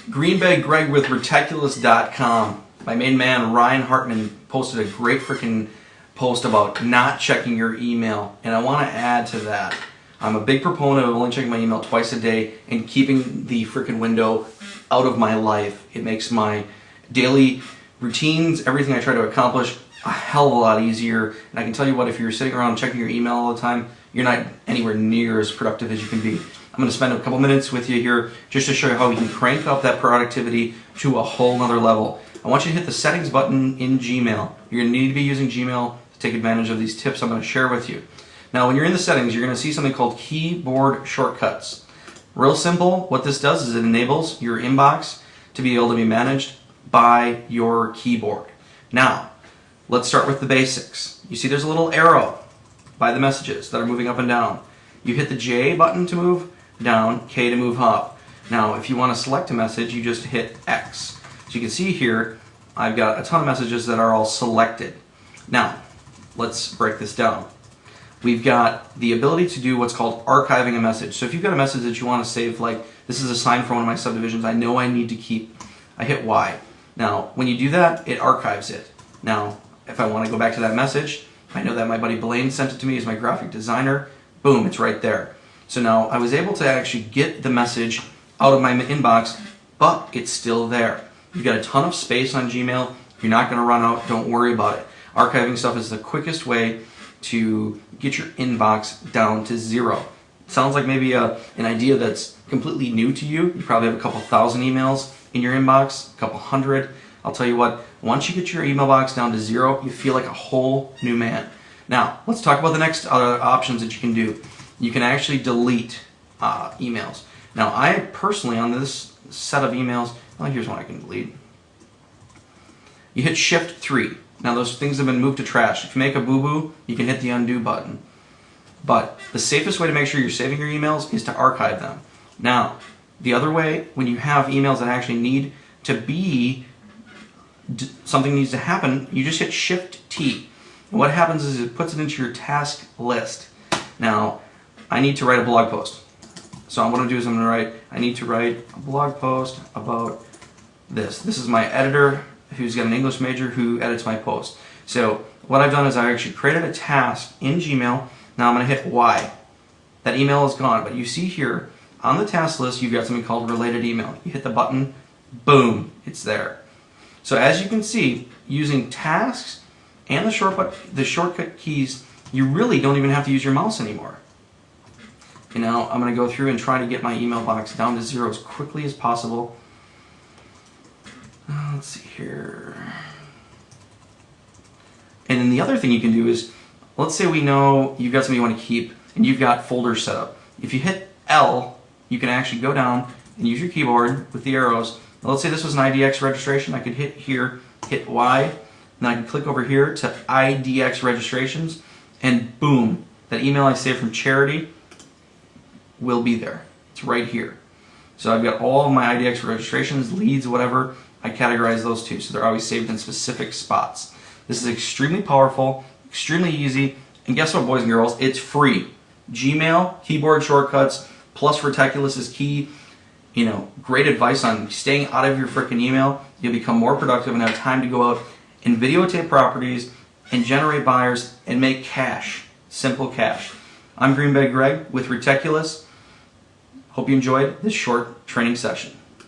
Green Bay Greg with Reticulous.com. My main man Ryan Hartman posted a great freaking post about not checking your email, and I want to add to that. I'm a big proponent of only checking my email twice a day and keeping the freaking window out of my life. It makes my daily routines, everything I try to accomplish, a hell of a lot easier. And I can tell you what, if you're sitting around checking your email all the time, you're not anywhere near as productive as you can be. I'm going to spend a couple minutes with you here just to show you how we can crank up that productivity to a whole nother level. I want you to hit the settings button in Gmail. You're going to need to be using Gmail to take advantage of these tips I'm going to share with you. Now, when you're in the settings, you're going to see something called keyboard shortcuts. Real simple. What this does is it enables your inbox to be able to be managed by your keyboard. Now, let's start with the basics. You see there's a little arrow by the messages that are moving up and down. You hit the J button to move down, K to move up. Now, if you want to select a message, you just hit X. So you can see here, I've got a ton of messages that are all selected. Now, let's break this down. We've got the ability to do what's called archiving a message. So if you've got a message that you want to save, like this is a sign for one of my subdivisions I know I need to keep, I hit Y. Now, when you do that, it archives it. Now, if I want to go back to that message, I know that my buddy Blaine sent it to me as my graphic designer, boom, it's right there. So now I was able to actually get the message out of my inbox, but it's still there. You've got a ton of space on Gmail. You're not going to run out. Don't worry about it. Archiving stuff is the quickest way to get your inbox down to zero. Sounds like maybe an idea that's completely new to you. You probably have a couple thousand emails in your inbox, a couple hundred. I'll tell you what, once you get your email box down to zero, you feel like a whole new man. Now, let's talk about the next other options that you can do. You can actually delete emails. Now, I personally, on this set of emails, well, here's one I can delete. You hit Shift 3. Now, those things have been moved to trash. If you make a boo-boo, you can hit the undo button. But the safest way to make sure you're saving your emails is to archive them. Now, the other way, when you have emails that actually need to be, something needs to happen, you just hit Shift T. And what happens is it puts it into your task list. Now, I need to write a blog post. So what I'm going to do is I need to write a blog post about this. This is my editor who's got an English major who edits my post. So what I've done is I actually created a task in Gmail. Now I'm going to hit Y. That email is gone, but you see here on the task list you've got something called related email. You hit the button, boom, it's there. So as you can see, using tasks and the shortcut keys, you really don't even have to use your mouse anymore. You know, I'm going to go through and try to get my email box down to zero as quickly as possible. Let's see here. And then the other thing you can do is, let's say we know you've got something you want to keep and you've got folders set up. If you hit L, you can actually go down and use your keyboard with the arrows. Now, let's say this was an IDX registration. I could hit here, hit Y, and then I can click over here to IDX registrations, and boom, that email I saved from charity will be there. It's right here. So I've got all of my IDX registrations, leads, whatever. I categorize those two, so they're always saved in specific spots. This is extremely powerful, extremely easy, and guess what, boys and girls? It's free. Gmail, keyboard shortcuts, plus Reticulous is key. You know, great advice on staying out of your freaking email. You'll become more productive and have time to go out and videotape properties and generate buyers and make cash. Simple cash. I'm Green Bay Greg with Reticulous. Hope you enjoyed this short training session.